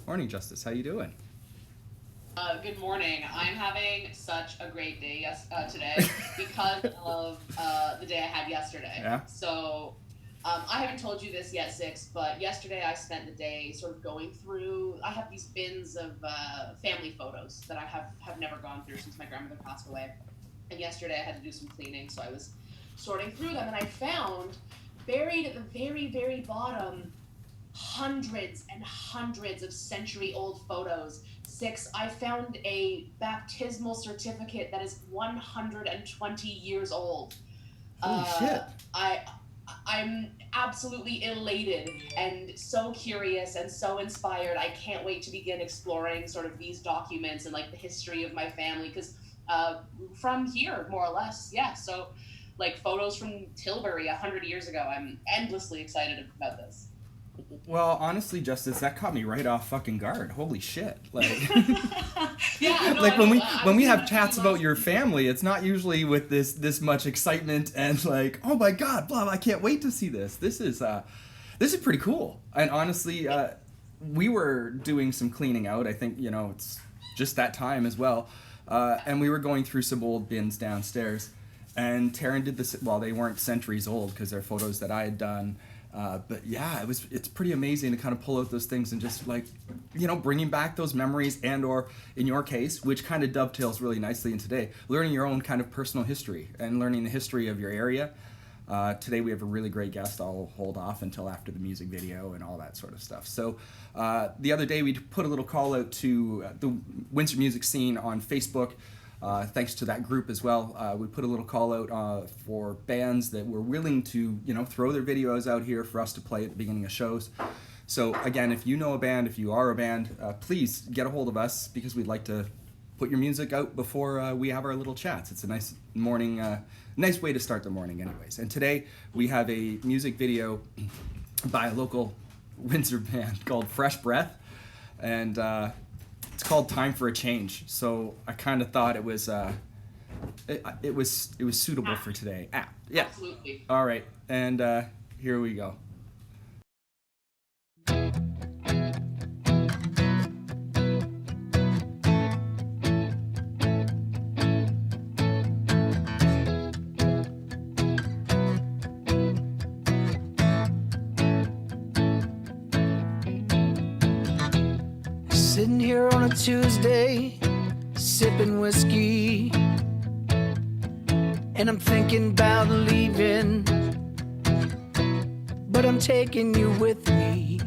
Morning, Justice. How you doing? Good morning. I'm having such a great day today because of the day I had yesterday. Yeah. So I haven't told you this yet, Six, but yesterday I spent the day sort of going through. I have these bins of family photos that I have never gone through since my grandmother passed away. And yesterday I had to do some cleaning, so I was sorting through them, and I found buried at the very, very bottom hundreds and hundreds of century-old photos. Six, I found a baptismal certificate that is 120 years old. Holy shit. I'm absolutely elated and so curious and so inspired. I can't wait to begin exploring sort of these documents and like the history of my family, because from here, more or less, yeah. So like photos from Tilbury 100 years ago. I'm endlessly excited about this. Well, honestly, Justice, that caught me right off fucking guard. Holy shit! Like, yeah, no, like when we have chats about your family, it's not usually with this much excitement and like, oh my god, blah, I can't wait to see this. This is pretty cool. And honestly, we were doing some cleaning out. I think it's just that time as well, and we were going through some old bins downstairs. And Taryn did this. Well, they weren't centuries old because they're photos that I had done. But yeah, it's pretty amazing to kind of pull out those things and just like, bringing back those memories, and or in your case, which kind of dovetails really nicely in today, learning your own kind of personal history and learning the history of your area. Today we have a really great guest. I'll hold off until after the music video and all that sort of stuff. So the other day we put a little call out to the Windsor music scene on Facebook. Thanks to that group as well. We put a little call out for bands that were willing to, throw their videos out here for us to play at the beginning of shows. So again, if you know a band, if you are a band, please get a hold of us, because we'd like to put your music out before we have our little chats. It's a nice morning, nice way to start the morning anyways. And today we have a music video by a local Windsor band called Fresh Breath. And it's called Time for a Change, so I kind of thought it was suitable for today. Yeah. Absolutely. All right, and here we go. Sitting here on a Tuesday, sipping whiskey, and I'm thinking about leaving, but I'm taking you with me.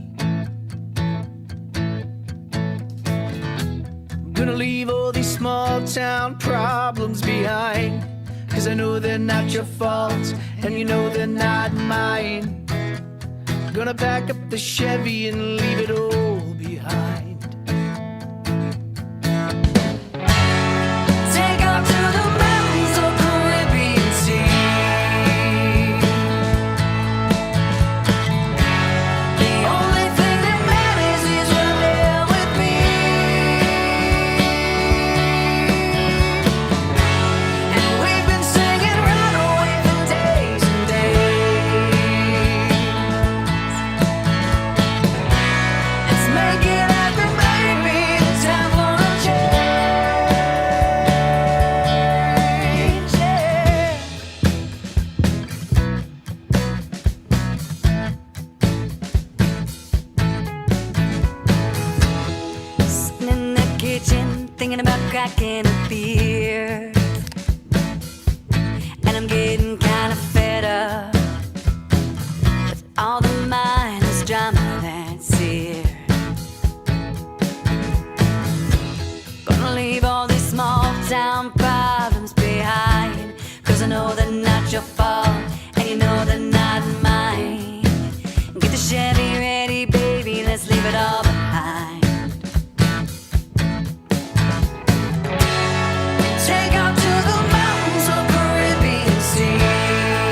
I'm gonna leave all these small town problems behind, 'cause I know they're not your fault, and you know they're not mine. Gonna pack up the Chevy and leave it all behind. Thinking about cracking a beer, and I'm getting kind of fed up with all the mindless drama that's here. Gonna leave all these small town problems behind, 'cause I know they're not your fault, and you know they're not mine. Get the Chevy ready, baby, let's leave it all behind. Take out to the mountains or Caribbean Sea.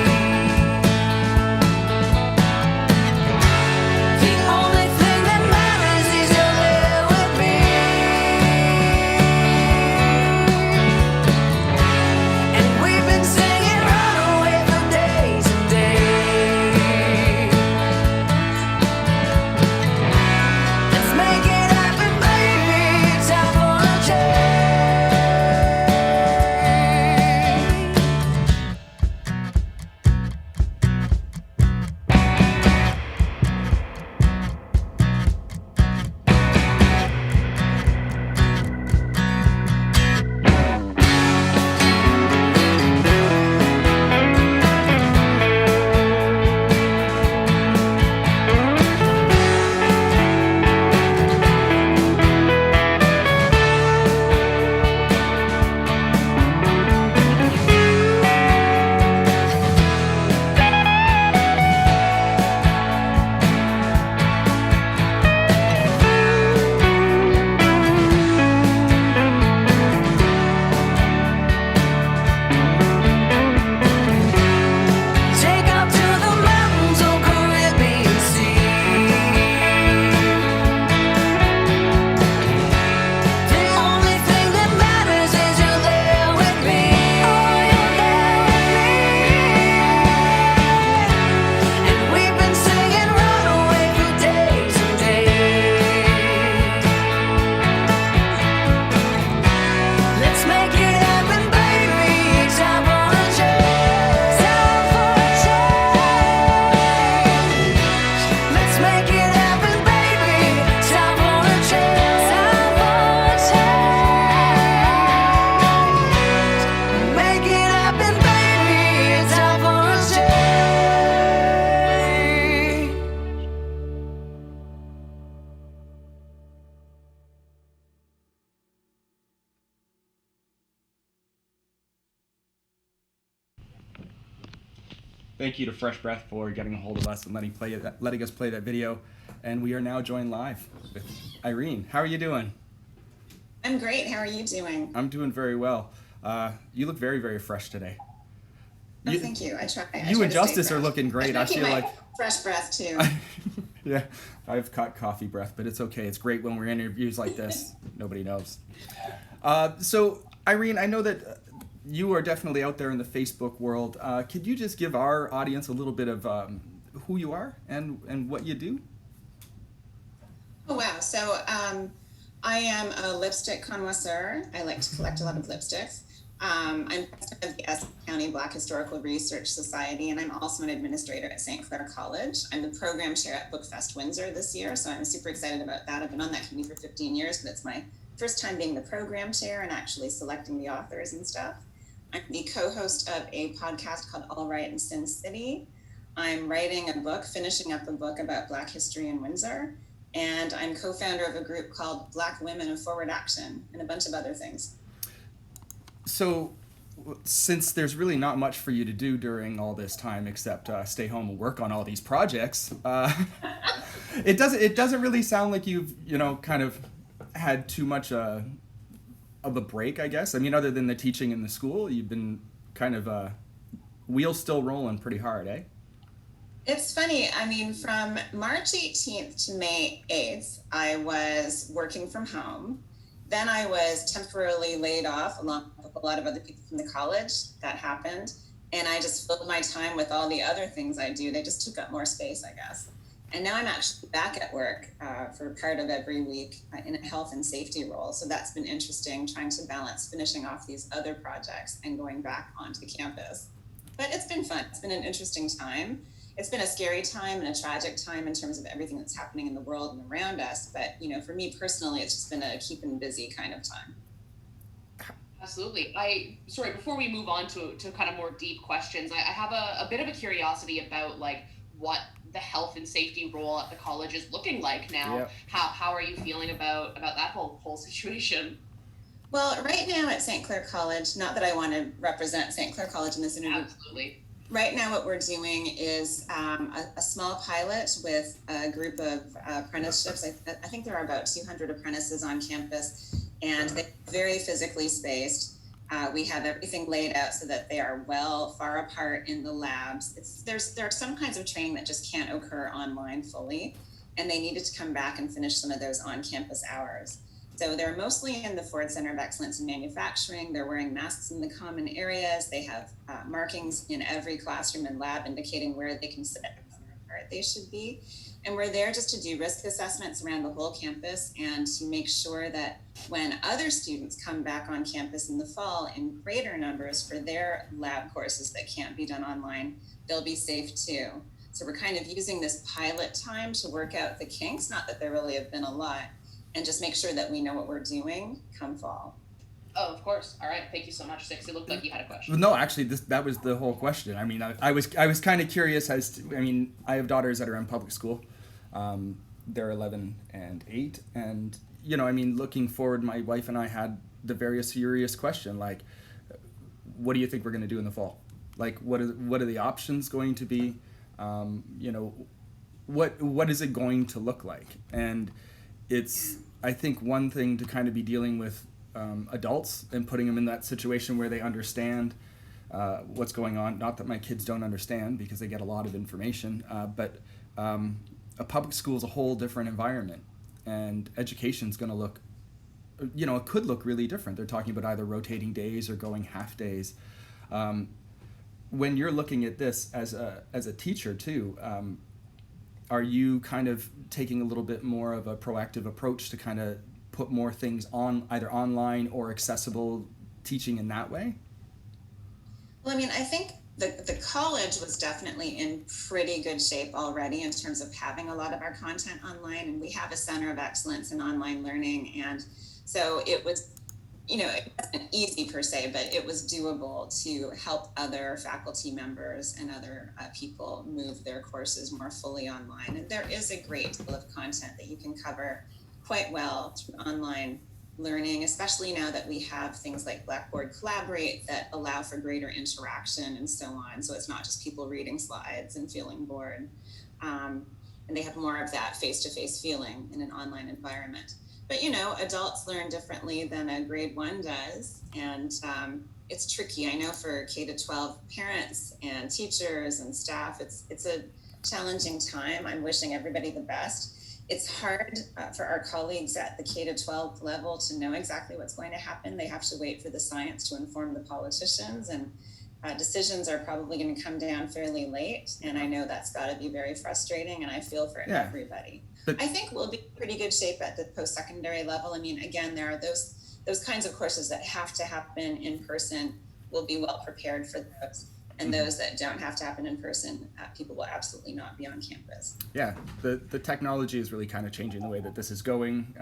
thank you to Fresh Breath for getting a hold of us and letting us play that video. And we are now joined live with Irene. How are you doing? I'm great. How are you doing? I'm doing very well. You look very, very fresh today. Oh, thank you. I try. You and Justice are looking great. I feel like fresh breath too. Yeah, I've caught coffee breath, but it's okay. It's great when we're in interviews like this. Nobody knows. So, Irene, I know that you are definitely out there in the Facebook world. Could you just give our audience a little bit of who you are and what you do? Oh, wow. So I am a lipstick connoisseur. I like to collect a lot of lipsticks. I'm president of the Essex County Black Historical Research Society, and I'm also an administrator at St. Clair College. I'm the program chair at Bookfest Windsor this year, so I'm super excited about that. I've been on that committee for 15 years, but it's my first time being the program chair and actually selecting the authors and stuff. I'm the co-host of a podcast called All Right in Sin City. I'm writing a book, finishing up a book about Black history in Windsor, and I'm co-founder of a group called Black Women of Forward Action and a bunch of other things. So, since there's really not much for you to do during all this time except stay home and work on all these projects, it doesn't really sound like you've kind of had too much of a break, I guess. I mean, other than the teaching in the school, you've been kind of wheels still rolling pretty hard, eh? It's funny. I mean, from March 18th to May 8th, I was working from home. Then I was temporarily laid off along with a lot of other people from the college. That happened. And I just filled my time with all the other things I do. They just took up more space, I guess. And now I'm actually back at work for part of every week in a health and safety role. So that's been interesting, trying to balance finishing off these other projects and going back onto campus. But it's been fun. It's been an interesting time. It's been a scary time and a tragic time in terms of everything that's happening in the world and around us. But, for me personally, it's just been a keeping busy kind of time. Absolutely. Before we move on to kind of more deep questions, I have a bit of a curiosity about what the health and safety role at the college is looking like now. Yep. How are you feeling about that whole situation? Well, right now at St. Clair College, not that I want to represent St. Clair College in this interview. Absolutely. Right now what we're doing is a small pilot with a group of apprenticeships. I think there are about 200 apprentices on campus, and they're very physically spaced. We have everything laid out so that they are far apart in the labs. There are some kinds of training that just can't occur online fully, and they needed to come back and finish some of those on-campus hours. So they're mostly in the Ford Center of Excellence in Manufacturing. They're wearing masks in the common areas. They have markings in every classroom and lab indicating where they can sit and how apart they should be. And we're there just to do risk assessments around the whole campus and to make sure that when other students come back on campus in the fall in greater numbers for their lab courses that can't be done online, they'll be safe too. So we're kind of using this pilot time to work out the kinks, not that there really have been a lot, and just make sure that we know what we're doing come fall. Oh, of course. All right. Thank you so much, Six. It looked like you had a question. No, actually, that was the whole question. I mean, I was kind of curious as to, I have daughters that are in public school. They're 11 and 8. And, looking forward, my wife and I had the very serious question, what do you think we're going to do in the fall? What are the options going to be? What is it going to look like? And it's, I think, one thing to kind of be dealing with adults and putting them in that situation where they understand what's going on. Not that my kids don't understand because they get a lot of information, but a public school is a whole different environment, and education's going to look, it could look really different. They're talking about either rotating days or going half days. When you're looking at this as a teacher too, are you kind of taking a little bit more of a proactive approach to kind of put more things on either online or accessible teaching in that way? Well, I think the college was definitely in pretty good shape already in terms of having a lot of our content online, and we have a center of excellence in online learning. And so it was, it wasn't easy per se, but it was doable to help other faculty members and other people move their courses more fully online. And there is a great deal of content that you can cover quite well through online learning, especially now that we have things like Blackboard Collaborate that allow for greater interaction and so on. So it's not just people reading slides and feeling bored. And they have more of that face-to-face feeling in an online environment. But, you know, adults learn differently than a grade 1 does. And it's tricky. I know for K-12 parents and teachers and staff, it's a challenging time. I'm wishing everybody the best. It's hard for our colleagues at the K-12 level to know exactly what's going to happen. They have to wait for the science to inform the politicians, and decisions are probably going to come down fairly late. And I know that's got to be very frustrating, and I feel for everybody. But I think we'll be in pretty good shape at the post-secondary level. I mean, again, there are those kinds of courses that have to happen in person. We'll be well prepared for those. And those that don't have to happen in person, people will absolutely not be on campus. Yeah, the technology is really kind of changing the way that this is going.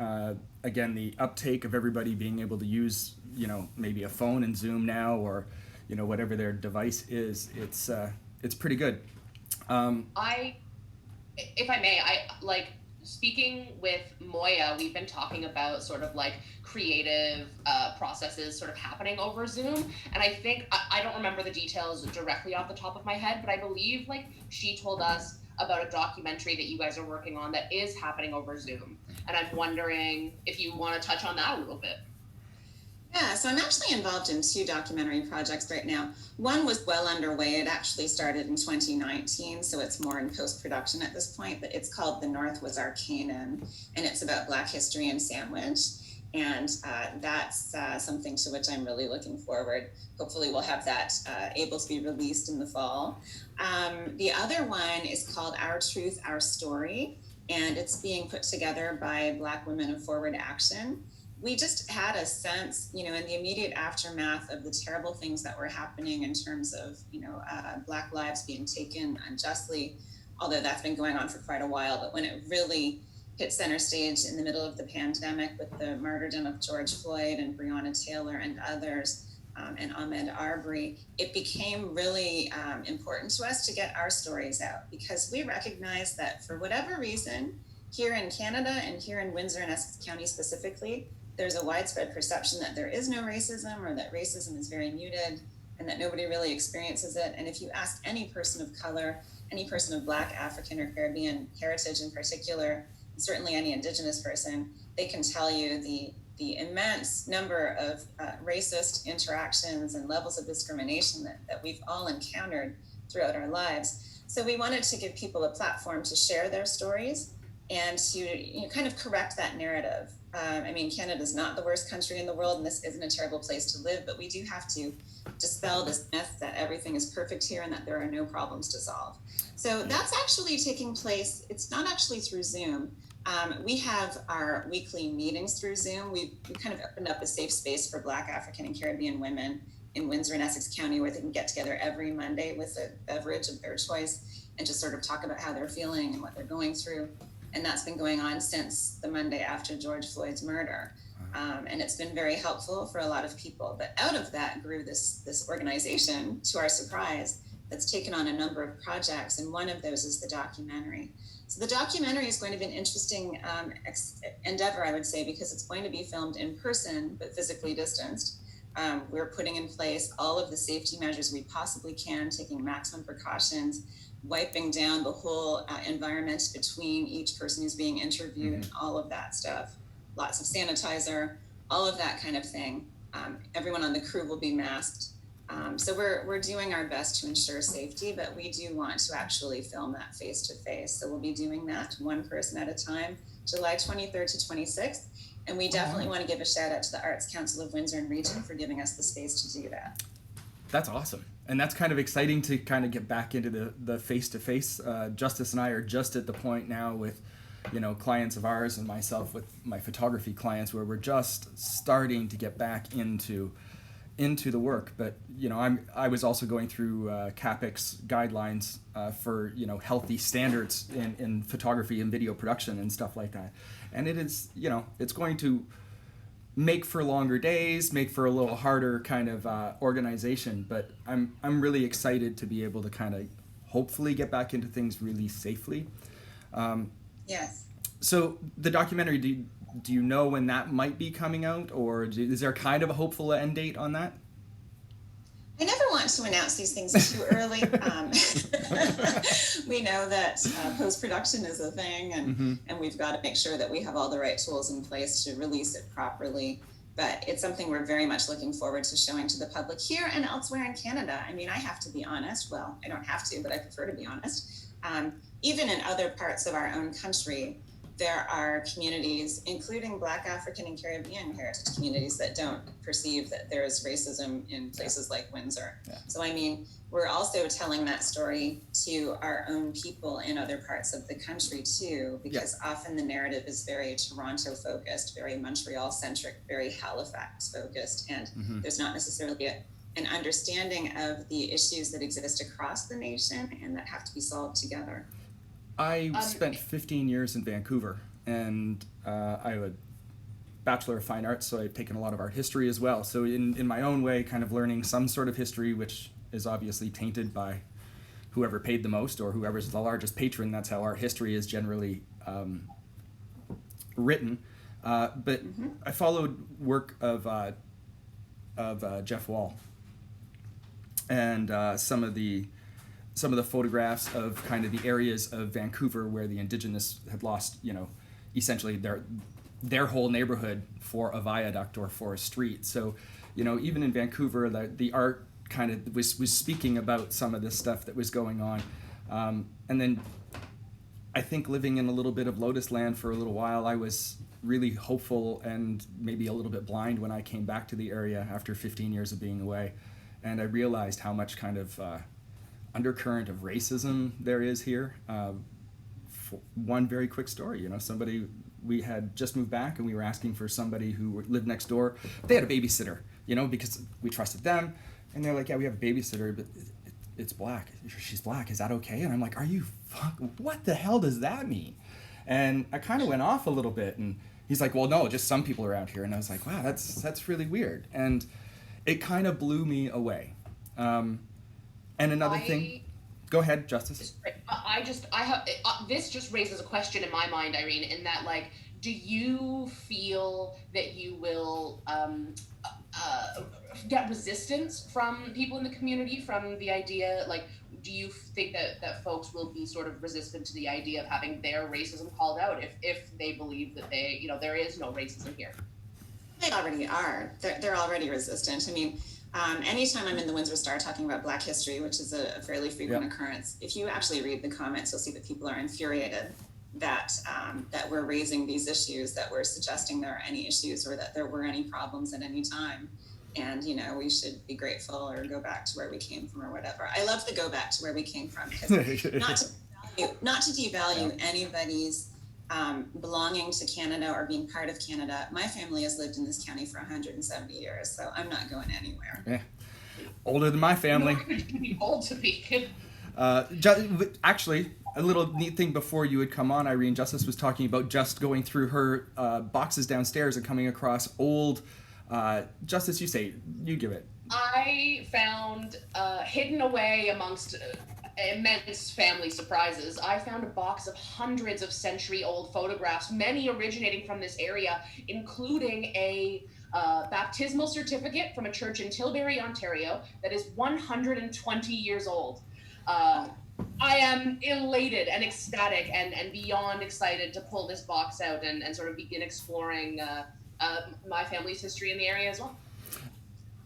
Again, the uptake of everybody being able to use, you know, maybe a phone and Zoom now, or, you know, whatever their device is, it's pretty good. If I may, speaking with Moya, we've been talking about sort of like creative processes sort of happening over Zoom. And I think, I don't remember the details directly off the top of my head, but I believe like she told us about a documentary that you guys are working on that is happening over Zoom. And I'm wondering if you want to touch on that a little bit. Yeah, so I'm actually involved in 2 documentary projects right now. One was well underway. It actually started in 2019, so it's more in post-production at this point, but it's called The North Was Our Canaan, and it's about Black history and sandwich. And that's something to which I'm really looking forward. Hopefully we'll have that able to be released in the fall. The other one is called Our Truth, Our Story, and it's being put together by Black Women of Forward Action. We just had a sense, you know, in the immediate aftermath of the terrible things that were happening in terms of, you know, Black lives being taken unjustly, although that's been going on for quite a while. But when it really hit center stage in the middle of the pandemic with the martyrdom of George Floyd and Breonna Taylor and others, and Ahmaud Arbery, it became really important to us to get our stories out, because we recognize that for whatever reason, here in Canada and here in Windsor and Essex County specifically, there's a widespread perception that there is no racism, or that racism is very muted, and that nobody really experiences it. And if you ask any person of color, any person of Black, African, or Caribbean heritage in particular, and certainly any Indigenous person, they can tell you the immense number of racist interactions and levels of discrimination that we've all encountered throughout our lives. So we wanted to give people a platform to share their stories and to, you know, kind of correct that narrative. I mean, Canada's not the worst country in the world, and this isn't a terrible place to live, but we do have to dispel this myth that everything is perfect here and that there are no problems to solve. So that's actually taking place. It's not actually through Zoom. We have our weekly meetings through Zoom. We kind of opened up a safe space for Black, African, and Caribbean women in Windsor and Essex County, where they can get together every Monday with a beverage of their choice and just sort of talk about how they're feeling and what they're going through. And that's been going on since the Monday after George Floyd's murder. And it's been very helpful for a lot of people. But out of that grew this organization, to our surprise, that's taken on a number of projects. And one of those is the documentary. So the documentary is going to be an interesting endeavor, I would say, because it's going to be filmed in person, but physically distanced. We're putting in place all of the safety measures we possibly can, taking maximum precautions, wiping down the whole environment between each person who's being interviewed, and all of that stuff. Lots of sanitizer, all of that kind of thing. Everyone on the crew will be masked. So we're doing our best to ensure safety, but we do want to actually film that face to face. So we'll be doing that one person at a time, July 23rd to 26th. And we definitely want to give a shout out to the Arts Council of Windsor and Region for giving us the space to do that. That's awesome. And that's kind of exciting to kind of get back into the face-to-face. Justice and I are just at the point now with, you know, clients of ours and myself with my photography clients, where we're just starting to get back into the work. But, you know, I was also going through CAPEX guidelines for, you know, healthy standards in photography and video production and stuff like that. And it is, you know, it's going to make for longer days, make for a little harder kind of organization, but I'm really excited to be able to kind of hopefully get back into things really safely. Yes. So the documentary, do do you know when that might be coming out, or is there kind of a hopeful end date on that? I never want to announce these things too early. We know that post-production is a thing, and we've got to make sure that we have all the right tools in place to release it properly. But it's something we're very much looking forward to showing to the public here and elsewhere in Canada. I mean, I have to be honest. Well, I don't have to, but I prefer to be honest. Even in other parts of our own country, there are communities, including Black, African, and Caribbean heritage communities, that don't perceive that there is racism in places like Windsor. Yeah. So, I mean, we're also telling that story to our own people in other parts of the country, too, because often the narrative is very Toronto-focused, very Montreal-centric, very Halifax-focused, and there's not necessarily an understanding of the issues that exist across the nation and that have to be solved together. I spent 15 years in Vancouver, and I have a Bachelor of Fine Arts, so I've taken a lot of art history as well. So in my own way, kind of learning some sort of history, which is obviously tainted by whoever paid the most or whoever's the largest patron. That's how art history is generally written. But I followed work of Jeff Wall, and some of the photographs of kind of the areas of Vancouver where the Indigenous had lost, essentially their whole neighborhood for a viaduct or for a street. So, even in Vancouver, the art kind of was speaking about some of this stuff that was going on. And then I think living in a little bit of Lotus land for a little while, I was really hopeful and maybe a little bit blind when I came back to the area after 15 years of being away. And I realized how much kind of undercurrent of racism there is here. One very quick story, we had just moved back and we were asking for somebody who lived next door. They had a babysitter, because we trusted them, and they're like, yeah, we have a babysitter, but it's black. She's black. Is that okay? And I'm like, what the hell does that mean? And I kind of went off a little bit, and he's like, well, no, just some people around here. And I was like, wow, that's really weird. And it kind of blew me away. And another thing, go ahead, Justice. This just raises a question in my mind, Irene, in that, do you feel that you will get resistance from people in the community from the idea, do you think that folks will be sort of resistant to the idea of having their racism called out if they believe that there is no racism here? They already are. They're already resistant. I mean, anytime I'm in the Windsor Star talking about Black history, which is a fairly frequent occurrence, if you actually read the comments, you'll see that people are infuriated that we're raising these issues, that we're suggesting there are any issues or that there were any problems at any time. And, we should be grateful or go back to where we came from or whatever. I love the go back to where we came from, because not to devalue anybody's belonging to Canada or being part of Canada. My family has lived in this county for 170 years, so I'm not going anywhere. Yeah. Older than my family. Old to be. Actually, a little neat thing before you had come on, Irene, Justice was talking about just going through her boxes downstairs and coming across old... Justice, you give it. I found, hidden away amongst immense family surprises, I found a box of hundreds of century-old photographs, many originating from this area, including a baptismal certificate from a church in Tilbury, Ontario, that is 120 years old. I am elated and ecstatic and beyond excited to pull this box out and sort of begin exploring my family's history in the area as well.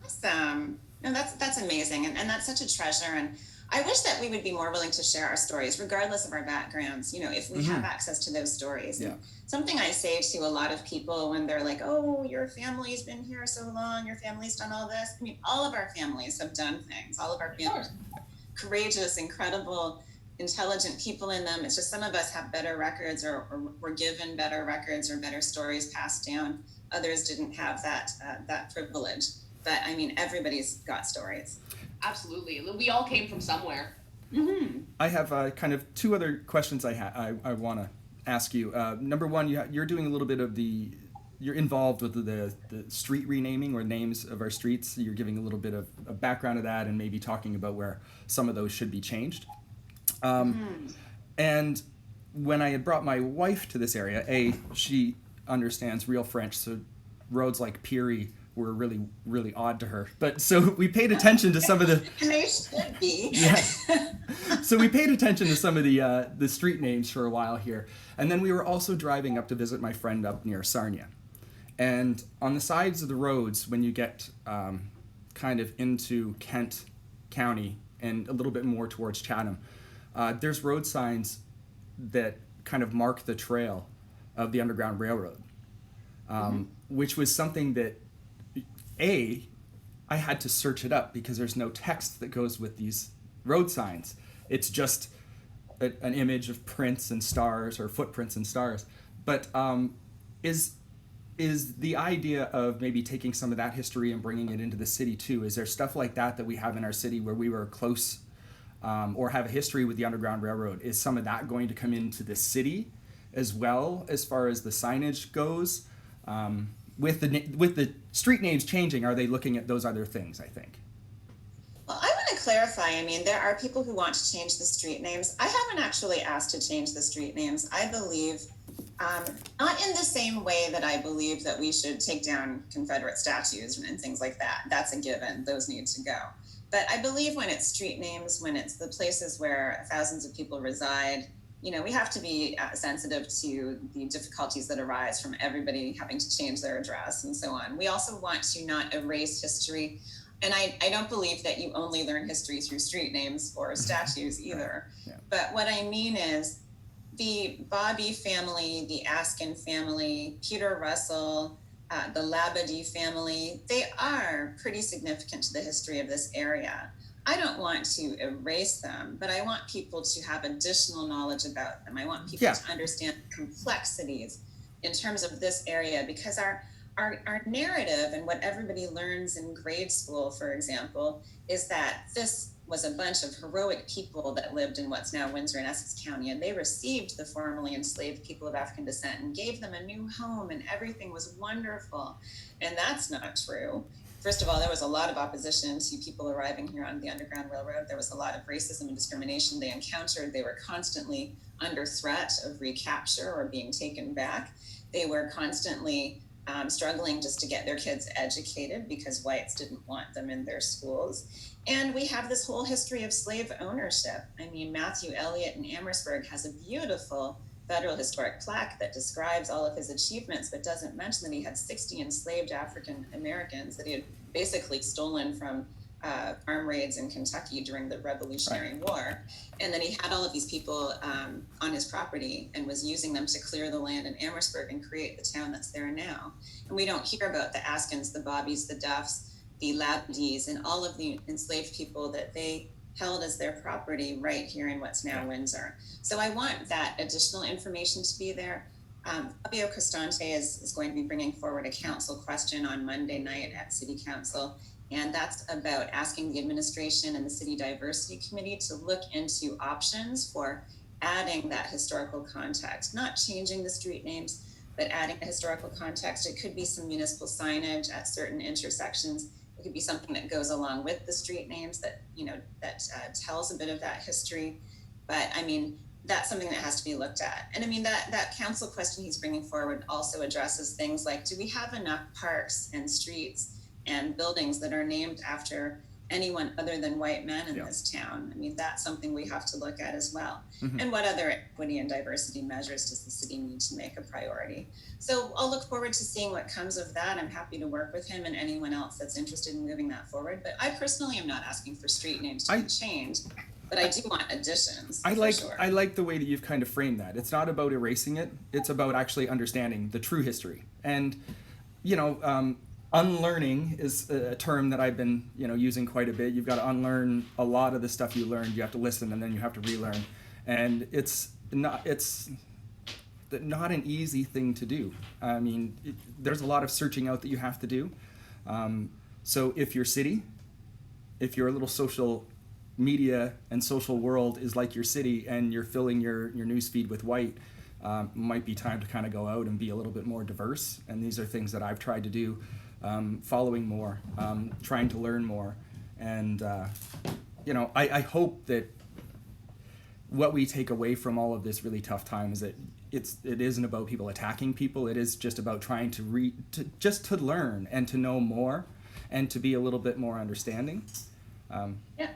Awesome. No, that's amazing. And that's such a treasure. And I wish that we would be more willing to share our stories, regardless of our backgrounds, if we have access to those stories. Yeah. Something I say to a lot of people when they're like, oh, your family's been here so long, your family's done all this. I mean, all of our families have done things. All of our families are courageous, incredible, intelligent people in them. It's just some of us have better records or were given better records or better stories passed down. Others didn't have that privilege. But I mean, everybody's got stories. Absolutely. We all came from somewhere. Mm-hmm. I have kind of two other questions I want to ask you. Number one, you're doing a little bit of you're involved with the street renaming or names of our streets. You're giving a little bit of a background of that and maybe talking about where some of those should be changed. And when I had brought my wife to this area, she understands real French, so roads like Peary were really, really odd to her. But so we paid attention to some of the. And they should be. Yeah. So we paid attention to some of the street names for a while here, and then we were also driving up to visit my friend up near Sarnia, and on the sides of the roads when you get kind of into Kent County and a little bit more towards Chatham, there's road signs that kind of mark the trail of the Underground Railroad, which was something that I had to search it up because there's no text that goes with these road signs. It's just an image of prints and stars or footprints and stars. But is the idea of maybe taking some of that history and bringing it into the city too? Is there stuff like that we have in our city where we were close or have a history with the Underground Railroad? Is some of that going to come into the city as well as far as the signage goes? With the street names changing, are they looking at those other things, I think? Well, I want to clarify. I mean, there are people who want to change the street names. I haven't actually asked to change the street names. I believe, not in the same way that I believe that we should take down Confederate statues and things like that. That's a given. Those need to go. But I believe when it's street names, when it's the places where thousands of people reside, we have to be sensitive to the difficulties that arise from everybody having to change their address and so on. We also want to not erase history. And I don't believe that you only learn history through street names or statues either. Yeah. But what I mean is the Bobby family, the Askin family, Peter Russell, the Labadie family, they are pretty significant to the history of this area. I don't want to erase them, but I want people to have additional knowledge about them. I want people to understand complexities in terms of this area, because our narrative and what everybody learns in grade school, for example, is that this was a bunch of heroic people that lived in what's now Windsor and Essex County, and they received the formerly enslaved people of African descent and gave them a new home, and everything was wonderful. And that's not true. First of all, there was a lot of opposition to people arriving here on the Underground Railroad. There was a lot of racism and discrimination they encountered. They were constantly under threat of recapture or being taken back. They were constantly struggling just to get their kids educated because whites didn't want them in their schools. And we have this whole history of slave ownership. I mean, Matthew Elliott in Amherstburg has a beautiful federal historic plaque that describes all of his achievements, but doesn't mention that he had 60 enslaved African Americans that he had basically stolen from farm raids in Kentucky during the Revolutionary War. And then he had all of these people on his property and was using them to clear the land in Amherstburg and create the town that's there now. And we don't hear about the Askins, the Bobbies, the Duffs, the Labadies, and all of the enslaved people that they held as their property right here in what's now Windsor. So I want that additional information to be there. Fabio Costante is going to be bringing forward a council question on Monday night at City Council, and that's about asking the administration and the City Diversity Committee to look into options for adding that historical context, not changing the street names, but adding a historical context. It could be some municipal signage at certain intersections. It could be something that goes along with the street names that tells a bit of that history. But I mean, that's something that has to be looked at. And I mean, that council question he's bringing forward also addresses things like, do we have enough parks and streets and buildings that are named after anyone other than white men in this town? I mean, that's something we have to look at as well. Mm-hmm. And what other equity and diversity measures does the city need to make a priority? So I'll look forward to seeing what comes of that. I'm happy to work with him and anyone else that's interested in moving that forward. But I personally am not asking for street names to be changed, but I do want additions. I like the way that you've kind of framed that. It's not about erasing it. It's about actually understanding the true history. And, unlearning is a term that I've been, using quite a bit. You've got to unlearn a lot of the stuff you learned. You have to listen, and then you have to relearn. And it's not an easy thing to do. I mean, there's a lot of searching out that you have to do. So if your city, if your little social media and social world is like your city, and you're filling your newsfeed with white, might be time to kind of go out and be a little bit more diverse. And these are things that I've tried to do. Following more, trying to learn more. And, I hope that what we take away from all of this really tough time is that it isn't about people attacking people. It is just about trying to learn and to know more, and to be a little bit more understanding. Yeah.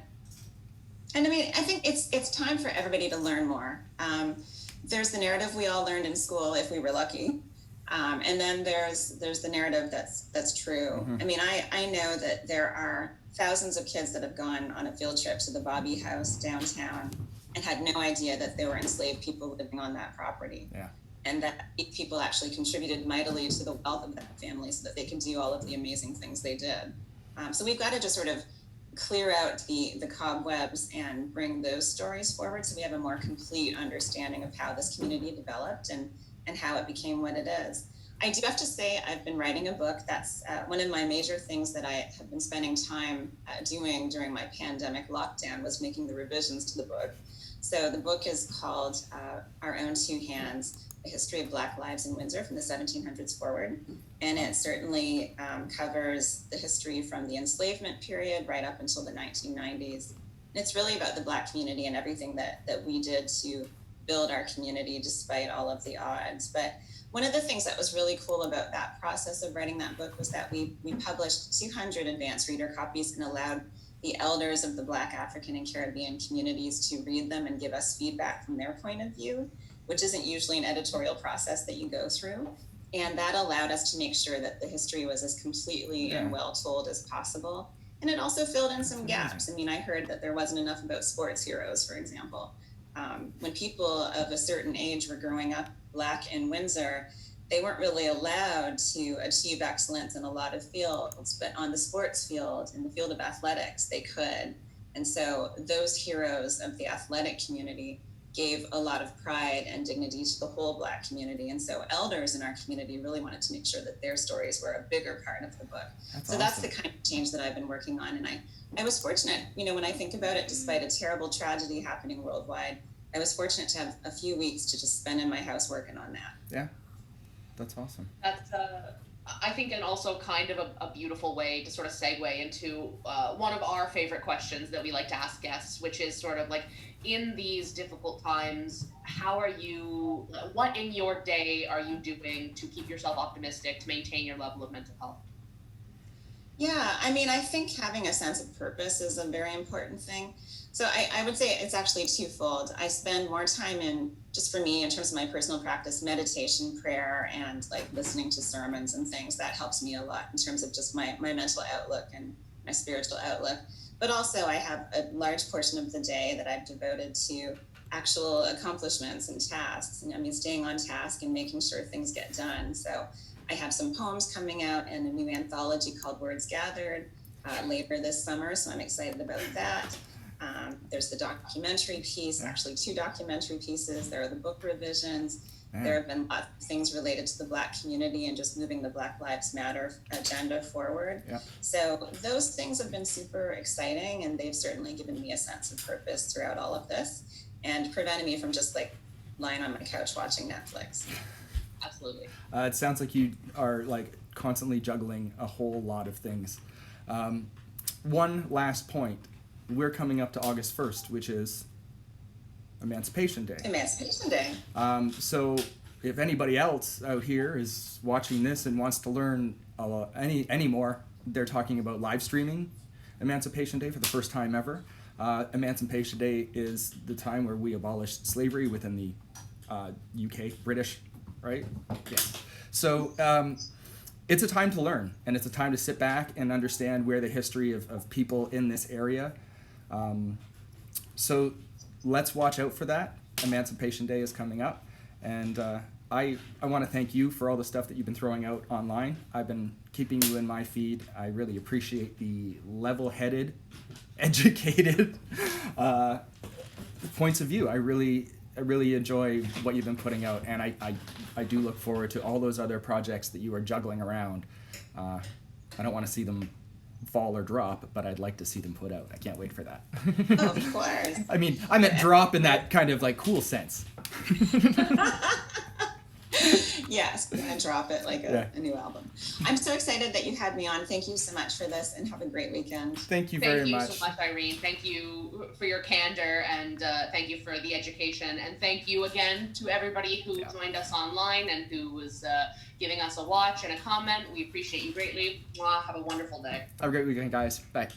And I mean, I think it's time for everybody to learn more. There's the narrative we all learned in school if we were lucky. And then there's the narrative that's true. Mm-hmm. I mean, I know that there are thousands of kids that have gone on a field trip to the Bobby House downtown and had no idea that there were enslaved people living on that property. Yeah. And that people actually contributed mightily to the wealth of that family so that they could do all of the amazing things they did. So we've got to just sort of clear out the cobwebs and bring those stories forward so we have a more complete understanding of how this community developed and how it became what it is. I do have to say I've been writing a book. That's one of my major things that I have been spending time doing during my pandemic lockdown was making the revisions to the book. So the book is called Our Own Two Hands, A History of Black Lives in Windsor from the 1700s forward. And it certainly covers the history from the enslavement period right up until the 1990s. And it's really about the Black community and everything that we did to build our community despite all of the odds. But one of the things that was really cool about that process of writing that book was that we published 200 advanced reader copies and allowed the elders of the Black, African, and Caribbean communities to read them and give us feedback from their point of view, which isn't usually an editorial process that you go through. And that allowed us to make sure that the history was as completely and well told as possible. And it also filled in some gaps. I mean, I heard that there wasn't enough about sports heroes, for example. When people of a certain age were growing up Black in Windsor, they weren't really allowed to achieve excellence in a lot of fields, but on the sports field, in the field of athletics, they could. And so those heroes of the athletic community gave a lot of pride and dignity to the whole Black community. And so elders in our community really wanted to make sure that their stories were a bigger part of the book. That's the kind of change that I've been working on. And I was fortunate, when I think about it, despite a terrible tragedy happening worldwide, I was fortunate to have a few weeks to just spend in my house working on that. Yeah, that's awesome. That's, I think, and also kind of a beautiful way to sort of segue into one of our favorite questions that we like to ask guests, which is sort of like, in these difficult times, what in your day are you doing to keep yourself optimistic, to maintain your level of mental health? Yeah, I mean, I think having a sense of purpose is a very important thing. So I would say it's actually twofold. I spend more time just for me, in terms of my personal practice, meditation, prayer, and like listening to sermons and things. That helps me a lot in terms of just my mental outlook and my spiritual outlook. But also I have a large portion of the day that I've devoted to actual accomplishments and tasks. And I mean, staying on task and making sure things get done. So I have some poems coming out in a new anthology called Words Gathered later this summer. So I'm excited about that. There's the documentary piece, actually 2 documentary pieces. There are the book revisions. There have been lots of things related to the Black community and just moving the Black Lives Matter agenda forward. So those things have been super exciting, and they've certainly given me a sense of purpose throughout all of this and prevented me from just like lying on my couch watching Netflix. Absolutely. It sounds like you are like constantly juggling a whole lot of things. One last point. We're coming up to August 1st, which is Emancipation Day. Emancipation Day. So if anybody else out here is watching this and wants to learn any more, they're talking about live streaming Emancipation Day for the first time ever. Emancipation Day is the time where we abolished slavery within the UK, British, right? Yeah. So it's a time to learn, and it's a time to sit back and understand where the history of people in this area. So let's watch out for that. Emancipation Day is coming up, and I want to thank you for all the stuff that you've been throwing out online. I've been keeping you in my feed. I really appreciate the level-headed, educated points of view. I really enjoy what you've been putting out, and I do look forward to all those other projects that you are juggling around. I don't want to see them fall or drop, but I'd like to see them put out. I can't wait for that. Oh, of course. I mean, I meant drop in that kind of like cool sense. Yes, we're gonna drop it like a new album. I'm so excited that you had me on. Thank you so much for this, and have a great weekend. Thank you very much. Thank you so much, Irene. Thank you for your candor, and thank you for the education, and thank you again to everybody who joined us online and who was giving us a watch and a comment. We appreciate you greatly. Mwah, have a wonderful day. Have a great weekend, guys. Bye.